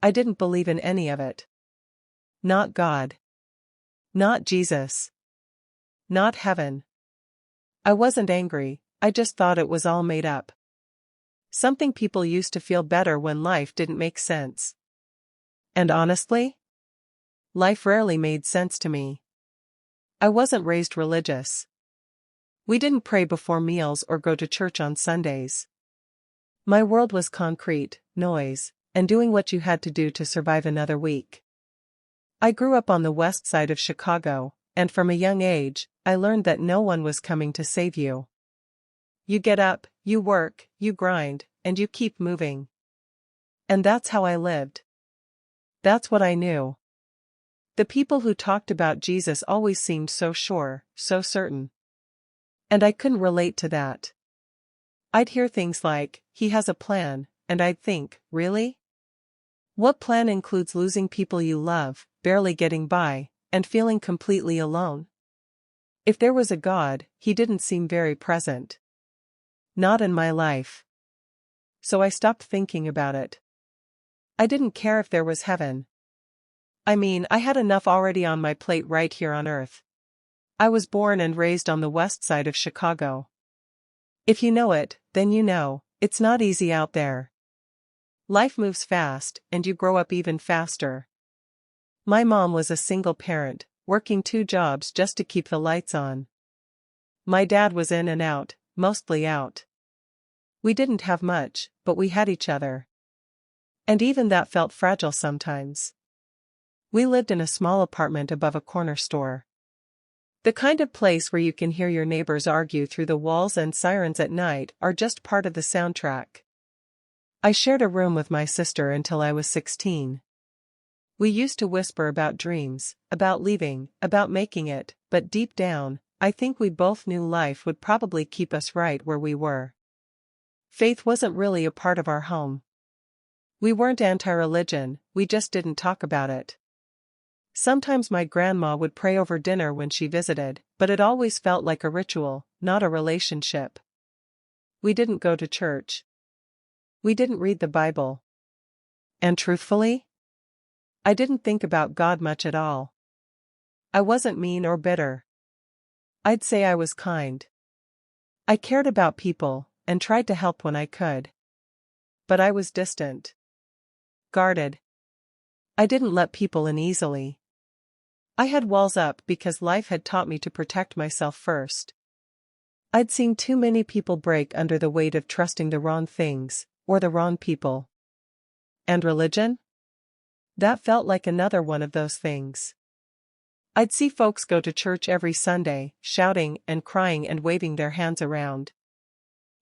I didn't believe in any of it. Not God. Not Jesus. Not heaven. I wasn't angry, I just thought it was all made up. Something people used to feel better when life didn't make sense. And honestly, life rarely made sense to me. I wasn't raised religious. We didn't pray before meals or go to church on Sundays. My world was concrete, noise, and doing what you had to do to survive another week. I grew up on the west side of Chicago, and from a young age, I learned that no one was coming to save you. You get up, you work, you grind, and you keep moving. And that's how I lived. That's what I knew. The people who talked about Jesus always seemed so sure, so certain. And I couldn't relate to that. I'd hear things like, "He has a plan," and I'd think, really? What plan includes losing people you love, barely getting by, and feeling completely alone? If there was a God, he didn't seem very present. Not in my life. So I stopped thinking about it. I didn't care if there was heaven. I mean, I had enough already on my plate right here on Earth. I was born and raised on the west side of Chicago. If you know it, then you know, it's not easy out there. Life moves fast, and you grow up even faster. My mom was a single parent, working 2 jobs just to keep the lights on. My dad was in and out, mostly out. We didn't have much, but we had each other. And even that felt fragile sometimes. We lived in a small apartment above a corner store. The kind of place where you can hear your neighbors argue through the walls, and sirens at night are just part of the soundtrack. I shared a room with my sister until I was 16. We used to whisper about dreams, about leaving, about making it, but deep down, I think we both knew life would probably keep us right where we were. Faith wasn't really a part of our home. We weren't anti-religion, we just didn't talk about it. Sometimes my grandma would pray over dinner when she visited, but it always felt like a ritual, not a relationship. We didn't go to church. We didn't read the Bible. And truthfully, I didn't think about God much at all. I wasn't mean or bitter. I'd say I was kind. I cared about people, and tried to help when I could. But I was distant. Guarded. I didn't let people in easily. I had walls up because life had taught me to protect myself first. I'd seen too many people break under the weight of trusting the wrong things, or the wrong people. And religion? That felt like another one of those things. I'd see folks go to church every Sunday, shouting and crying and waving their hands around.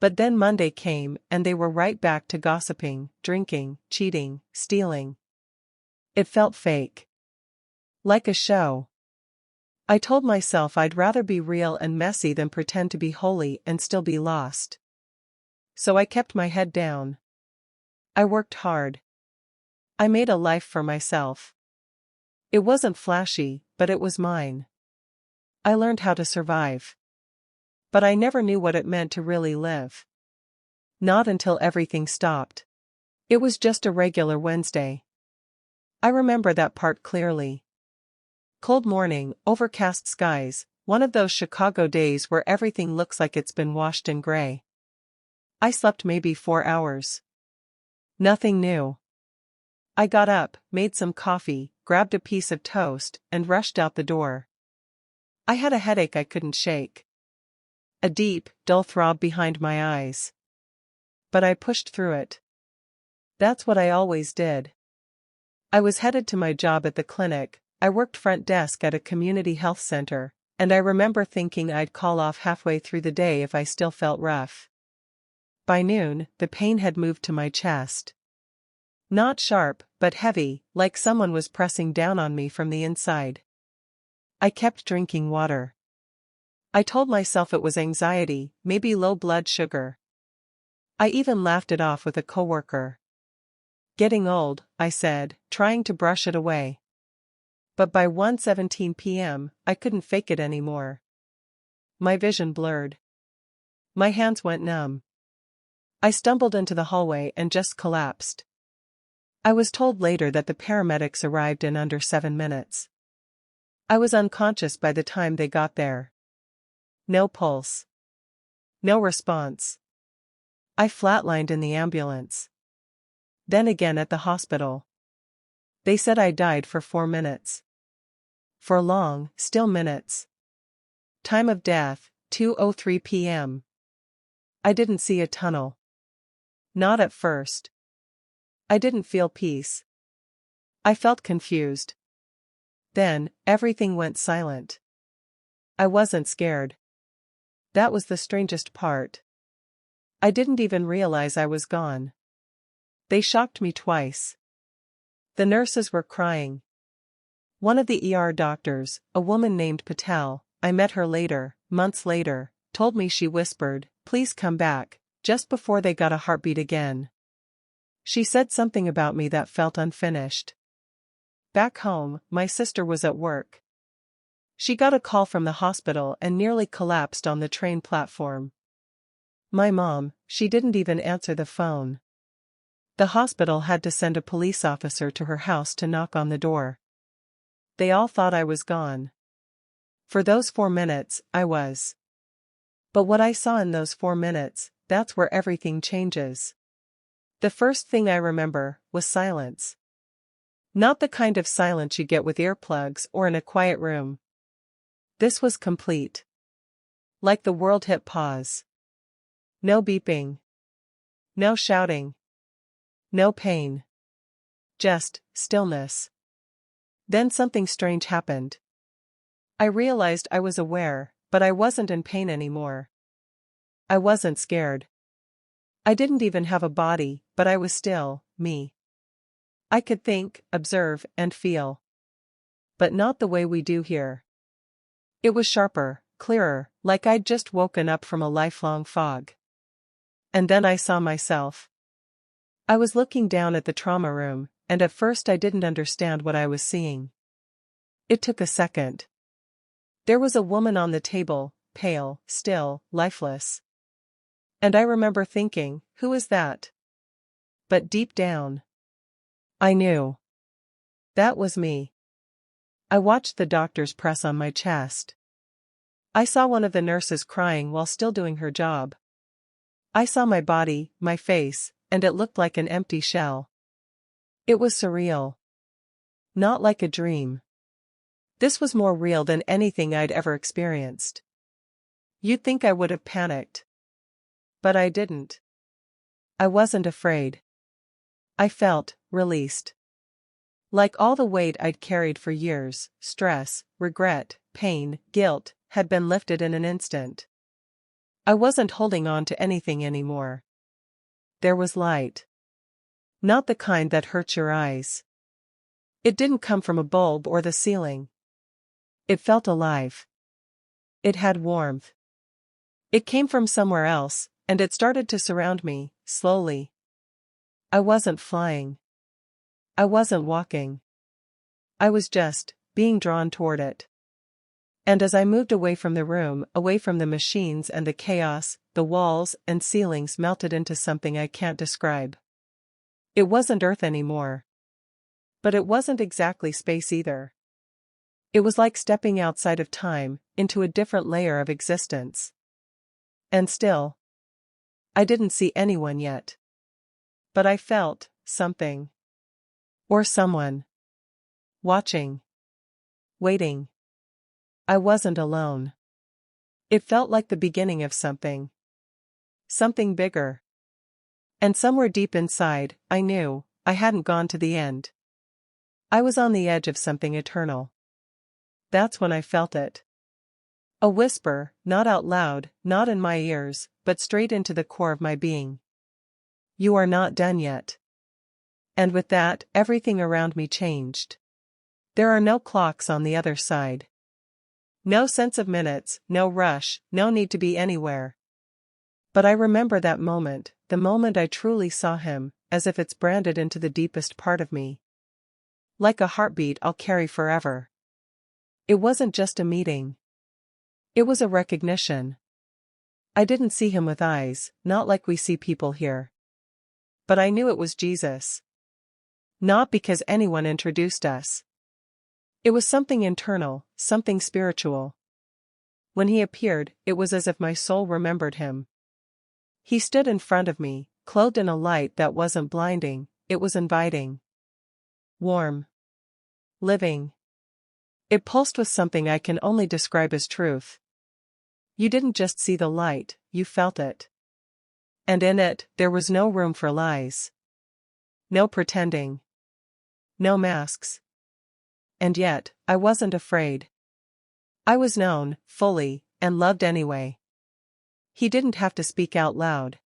But then Monday came and they were right back to gossiping, drinking, cheating, stealing. It felt fake. Like a show. I told myself I'd rather be real and messy than pretend to be holy and still be lost. So I kept my head down. I worked hard. I made a life for myself. It wasn't flashy, but it was mine. I learned how to survive. But I never knew what it meant to really live. Not until everything stopped. It was just a regular Wednesday. I remember that part clearly. Cold morning, overcast skies, one of those Chicago days where everything looks like it's been washed in gray. I slept maybe 4 hours. Nothing new. I got up, made some coffee, grabbed a piece of toast, and rushed out the door. I had a headache I couldn't shake. A deep, dull throb behind my eyes. But I pushed through it. That's what I always did. I was headed to my job at the clinic. I worked front desk at a community health center, and I remember thinking I'd call off halfway through the day if I still felt rough. By noon, the pain had moved to my chest. Not sharp, but heavy, like someone was pressing down on me from the inside. I kept drinking water. I told myself it was anxiety, maybe low blood sugar. I even laughed it off with a coworker. Getting old, I said, trying to brush it away. But by 1:17 p.m., I couldn't fake it anymore. My vision blurred. My hands went numb. I stumbled into the hallway and just collapsed. I was told later that the paramedics arrived in under 7 minutes. I was unconscious by the time they got there. No pulse. No response. I flatlined in the ambulance. Then again at the hospital. They said I died for 4 minutes. For long, still minutes. Time of death, 2:03 p.m. I didn't see a tunnel. Not at first. I didn't feel peace. I felt confused. Then, everything went silent. I wasn't scared. That was the strangest part. I didn't even realize I was gone. They shocked me twice. The nurses were crying. One of the ER doctors, a woman named Patel, I met her later, months later, told me she whispered, "Please come back," just before they got a heartbeat again. She said something about me that felt unfinished. Back home, my sister was at work. She got a call from the hospital and nearly collapsed on the train platform. My mom, she didn't even answer the phone. The hospital had to send a police officer to her house to knock on the door. They all thought I was gone. For those 4 minutes, I was. But what I saw in those 4 minutes, that's where everything changes. The first thing I remember was silence. Not the kind of silence you get with earplugs or in a quiet room. This was complete. Like the world hit pause. No beeping. No shouting. No pain. Just stillness. Then something strange happened. I realized I was aware, but I wasn't in pain anymore. I wasn't scared. I didn't even have a body, but I was still me. I could think, observe, and feel. But not the way we do here. It was sharper, clearer, like I'd just woken up from a lifelong fog. And then I saw myself. I was looking down at the trauma room, and at first I didn't understand what I was seeing. It took a second. There was a woman on the table, pale, still, lifeless. And I remember thinking, who is that? But deep down, I knew. That was me. I watched the doctors press on my chest. I saw one of the nurses crying while still doing her job. I saw my body, my face, and it looked like an empty shell. It was surreal. Not like a dream. This was more real than anything I'd ever experienced. You'd think I would have panicked. But I didn't. I wasn't afraid. I felt released. Like all the weight I'd carried for years, stress, regret, pain, guilt, had been lifted in an instant. I wasn't holding on to anything anymore. There was light. Not the kind that hurts your eyes. It didn't come from a bulb or the ceiling. It felt alive. It had warmth. It came from somewhere else, and it started to surround me, slowly. I wasn't flying. I wasn't walking. I was just being drawn toward it. And as I moved away from the room, away from the machines and the chaos, the walls and ceilings melted into something I can't describe. It wasn't Earth anymore. But it wasn't exactly space either. It was like stepping outside of time, into a different layer of existence. And still, I didn't see anyone yet. But I felt something. Or someone. Watching. Waiting. I wasn't alone. It felt like the beginning of something. Something bigger. And somewhere deep inside, I knew, I hadn't gone to the end. I was on the edge of something eternal. That's when I felt it. A whisper, not out loud, not in my ears, but straight into the core of my being. You are not done yet. And with that, everything around me changed. There are no clocks on the other side. No sense of minutes, no rush, no need to be anywhere. But I remember that moment, the moment I truly saw him, as if it's branded into the deepest part of me. Like a heartbeat I'll carry forever. It wasn't just a meeting. It was a recognition. I didn't see him with eyes, not like we see people here. But I knew it was Jesus. Not because anyone introduced us. It was something internal, something spiritual. When he appeared, it was as if my soul remembered him. He stood in front of me, clothed in a light that wasn't blinding, it was inviting. Warm. Living. It pulsed with something I can only describe as truth. You didn't just see the light, you felt it. And in it, there was no room for lies. No pretending. No masks. And yet, I wasn't afraid. I was known, fully, and loved anyway. He didn't have to speak out loud.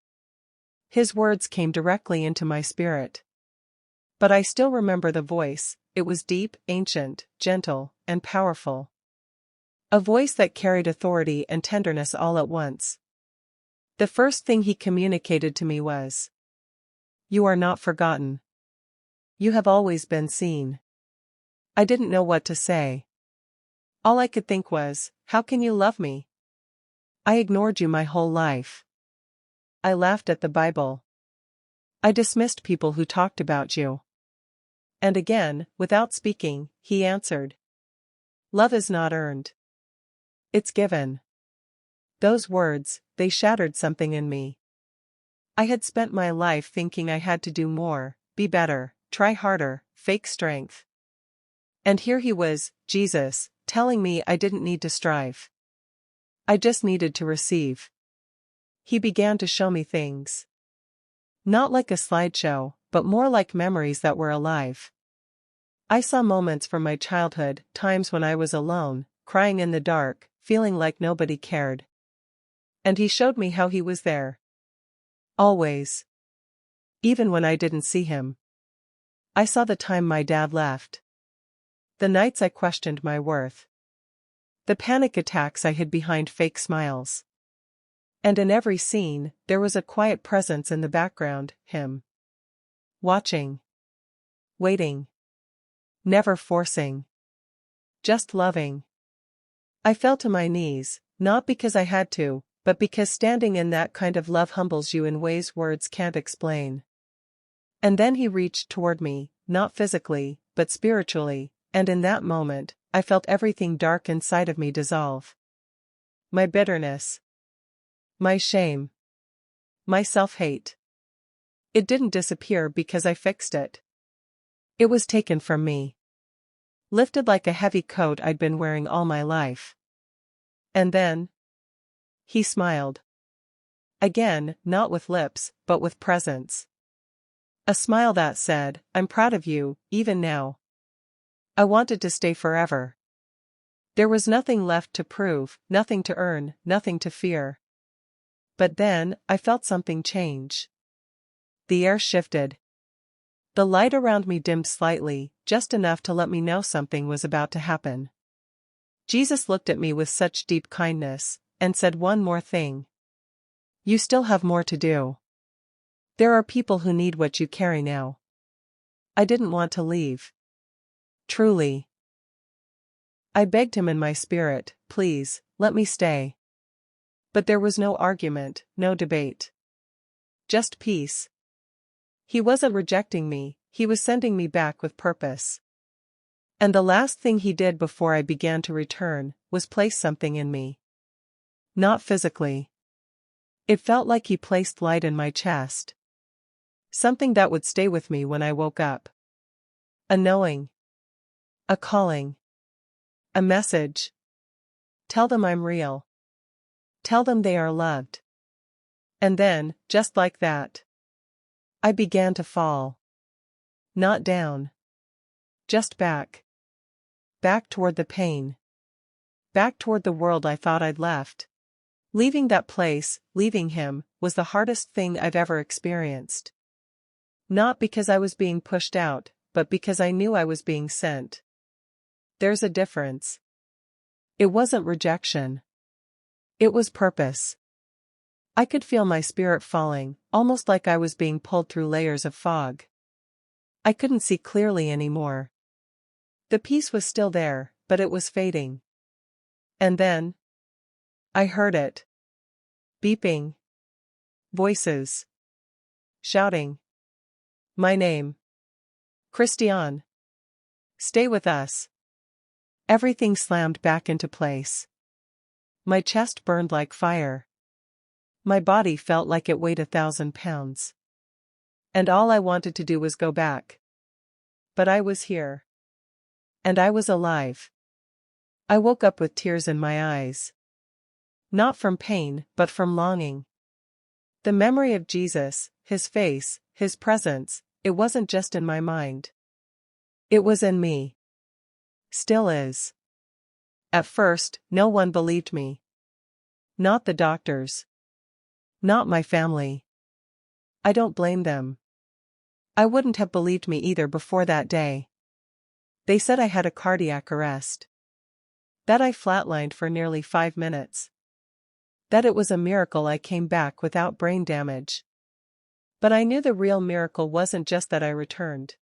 His words came directly into my spirit. But I still remember the voice. It was deep, ancient, gentle, and powerful. A voice that carried authority and tenderness all at once. The first thing he communicated to me was, "You are not forgotten. You have always been seen." I didn't know what to say. All I could think was, how can you love me? I ignored you my whole life. I laughed at the Bible. I dismissed people who talked about you. And again, without speaking, he answered, "Love is not earned. It's given." Those words, they shattered something in me. I had spent my life thinking I had to do more, be better, try harder, fake strength. And here he was, Jesus, telling me I didn't need to strive. I just needed to receive. He began to show me things. Not like a slideshow, but more like memories that were alive. I saw moments from my childhood, times when I was alone, crying in the dark, feeling like nobody cared. And he showed me how he was there. Always. Even when I didn't see him. I saw the time my dad left. The nights I questioned my worth. The panic attacks I hid behind fake smiles. And in every scene, there was a quiet presence in the background, him. Watching. Waiting. Never forcing. Just loving. I fell to my knees, not because I had to, but because standing in that kind of love humbles you in ways words can't explain. And then he reached toward me, not physically, but spiritually, and in that moment, I felt everything dark inside of me dissolve. My bitterness. My shame. My self-hate. It didn't disappear because I fixed it. It was taken from me. Lifted like a heavy coat I'd been wearing all my life. And then, he smiled. Again, not with lips, but with presence. A smile that said, "I'm proud of you, even now." I wanted to stay forever. There was nothing left to prove, nothing to earn, nothing to fear. But then, I felt something change. The air shifted. The light around me dimmed slightly, just enough to let me know something was about to happen. Jesus looked at me with such deep kindness, and said one more thing. "You still have more to do. There are people who need what you carry now." I didn't want to leave. Truly. I begged him in my spirit, "Please, let me stay." But there was no argument, no debate. Just peace. He wasn't rejecting me, he was sending me back with purpose. And the last thing he did before I began to return, was place something in me. Not physically. It felt like he placed light in my chest. Something that would stay with me when I woke up. A knowing. A calling. A message. Tell them I'm real. Tell them they are loved. And then, just like that, I began to fall. Not down. Just back. Back toward the pain. Back toward the world I thought I'd left. Leaving that place, leaving him, was the hardest thing I've ever experienced. Not because I was being pushed out, but because I knew I was being sent. There's a difference. It wasn't rejection. It was purpose. I could feel my spirit falling, almost like I was being pulled through layers of fog. I couldn't see clearly anymore. The peace was still there, but it was fading. And then, I heard it. Beeping. Voices. Shouting. My name. Christiane, stay with us. Everything slammed back into place. My chest burned like fire. My body felt like it weighed 1,000 pounds. And all I wanted to do was go back. But I was here. And I was alive. I woke up with tears in my eyes. Not from pain, but from longing. The memory of Jesus, his face, his presence, it wasn't just in my mind. It was in me. Still is. At first, no one believed me. Not the doctors. Not my family. I don't blame them. I wouldn't have believed me either before that day. They said I had a cardiac arrest. That I flatlined for nearly 5 minutes. That it was a miracle I came back without brain damage. But I knew the real miracle wasn't just that I returned.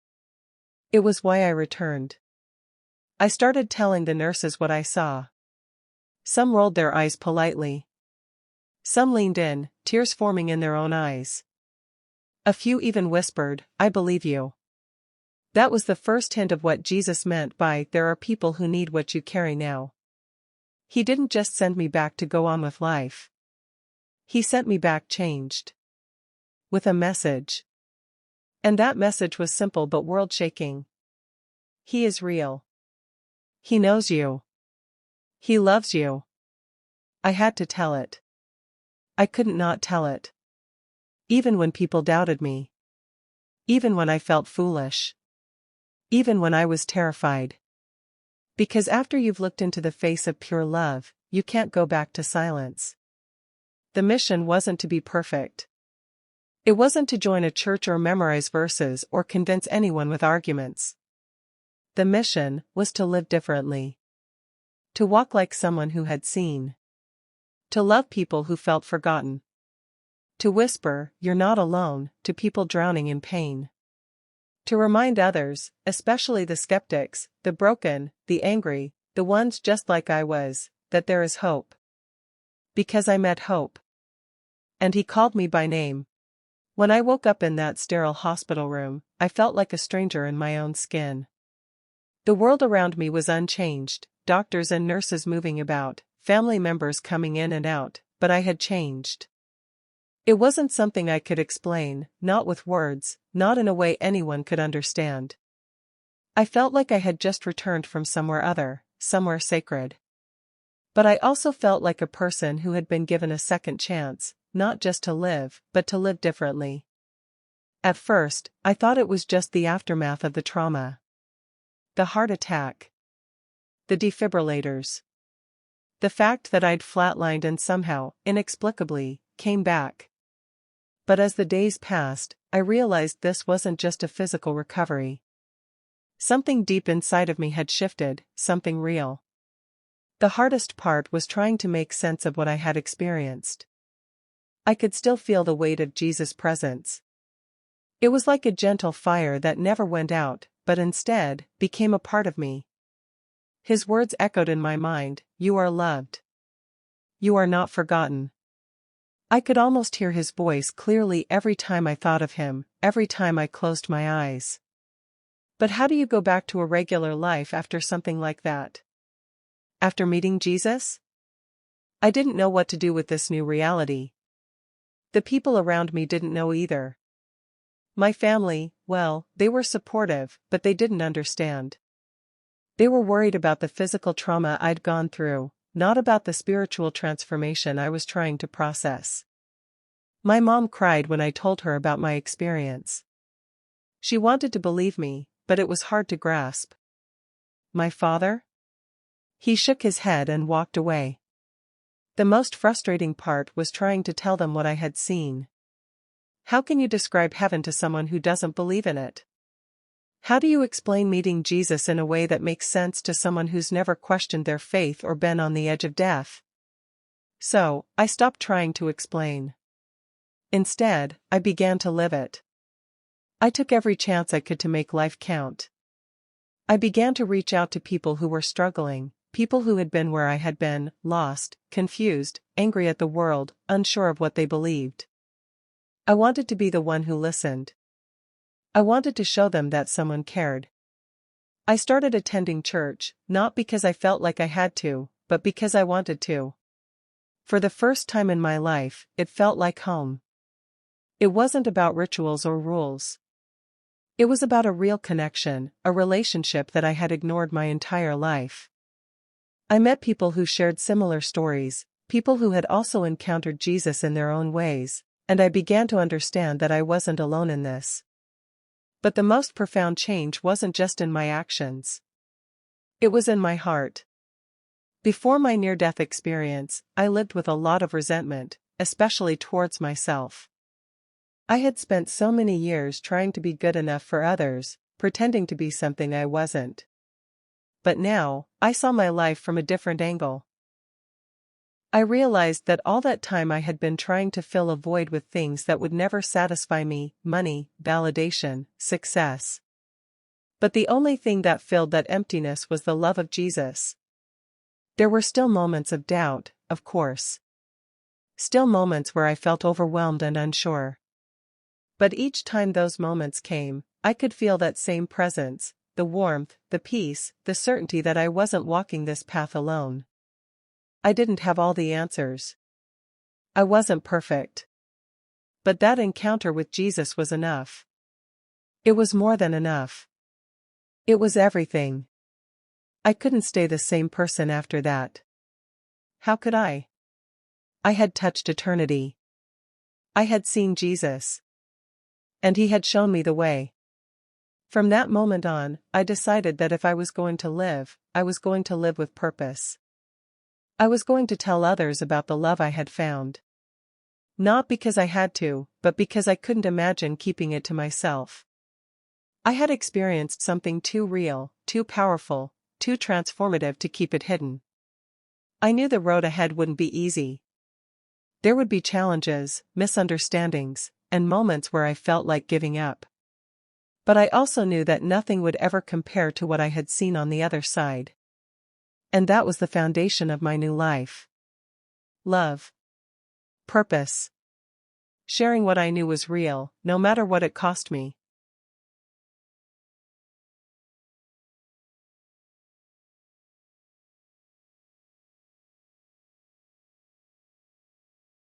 It was why I returned. I started telling the nurses what I saw. Some rolled their eyes politely. Some leaned in, tears forming in their own eyes. A few even whispered, "I believe you." That was the first hint of what Jesus meant by, "There are people who need what you carry now." He didn't just send me back to go on with life. He sent me back changed. With a message. And that message was simple but world-shaking. He is real. He knows you. He loves you. I had to tell it. I couldn't not tell it. Even when people doubted me. Even when I felt foolish. Even when I was terrified. Because after you've looked into the face of pure love, you can't go back to silence. The mission wasn't to be perfect. It wasn't to join a church or memorize verses or convince anyone with arguments. The mission was to live differently. To walk like someone who had seen. To love people who felt forgotten. To whisper, "You're not alone," to people drowning in pain. To remind others, especially the skeptics, the broken, the angry, the ones just like I was, that there is hope. Because I met hope. And he called me by name. When I woke up in that sterile hospital room, I felt like a stranger in my own skin. The world around me was unchanged, doctors and nurses moving about, family members coming in and out, but I had changed. It wasn't something I could explain, not with words, not in a way anyone could understand. I felt like I had just returned from somewhere other, somewhere sacred. But I also felt like a person who had been given a second chance, not just to live, but to live differently. At first, I thought it was just the aftermath of the trauma. The heart attack. The defibrillators. The fact that I'd flatlined and somehow, inexplicably, came back. But as the days passed, I realized this wasn't just a physical recovery. Something deep inside of me had shifted, something real. The hardest part was trying to make sense of what I had experienced. I could still feel the weight of Jesus' presence. It was like a gentle fire that never went out, but instead, became a part of me. His words echoed in my mind, "You are loved. You are not forgotten." I could almost hear his voice clearly every time I thought of him, every time I closed my eyes. But how do you go back to a regular life after something like that? After meeting Jesus? I didn't know what to do with this new reality. The people around me didn't know either. My family, well, they were supportive, but they didn't understand. They were worried about the physical trauma I'd gone through, not about the spiritual transformation I was trying to process. My mom cried when I told her about my experience. She wanted to believe me, but it was hard to grasp. My father? He shook his head and walked away. The most frustrating part was trying to tell them what I had seen. How can you describe heaven to someone who doesn't believe in it? How do you explain meeting Jesus in a way that makes sense to someone who's never questioned their faith or been on the edge of death? So, I stopped trying to explain. Instead, I began to live it. I took every chance I could to make life count. I began to reach out to people who were struggling, people who had been where I had been, lost, confused, angry at the world, unsure of what they believed. I wanted to be the one who listened. I wanted to show them that someone cared. I started attending church, not because I felt like I had to, but because I wanted to. For the first time in my life, it felt like home. It wasn't about rituals or rules. It was about a real connection, a relationship that I had ignored my entire life. I met people who shared similar stories, people who had also encountered Jesus in their own ways, and I began to understand that I wasn't alone in this. But the most profound change wasn't just in my actions. It was in my heart. Before my near-death experience, I lived with a lot of resentment, especially towards myself. I had spent so many years trying to be good enough for others, pretending to be something I wasn't. But now, I saw my life from a different angle. I realized that all that time I had been trying to fill a void with things that would never satisfy me: money, validation, success. But the only thing that filled that emptiness was the love of Jesus. There were still moments of doubt, of course. Still moments where I felt overwhelmed and unsure. But each time those moments came, I could feel that same presence, the warmth, the peace, the certainty that I wasn't walking this path alone. I didn't have all the answers. I wasn't perfect. But that encounter with Jesus was enough. It was more than enough. It was everything. I couldn't stay the same person after that. How could I? I had touched eternity. I had seen Jesus. And he had shown me the way. From that moment on, I decided that if I was going to live, I was going to live with purpose. I was going to tell others about the love I had found. Not because I had to, but because I couldn't imagine keeping it to myself. I had experienced something too real, too powerful, too transformative to keep it hidden. I knew the road ahead wouldn't be easy. There would be challenges, misunderstandings, and moments where I felt like giving up. But I also knew that nothing would ever compare to what I had seen on the other side. And that was the foundation of my new life. Love. Purpose. Sharing what I knew was real, no matter what it cost me.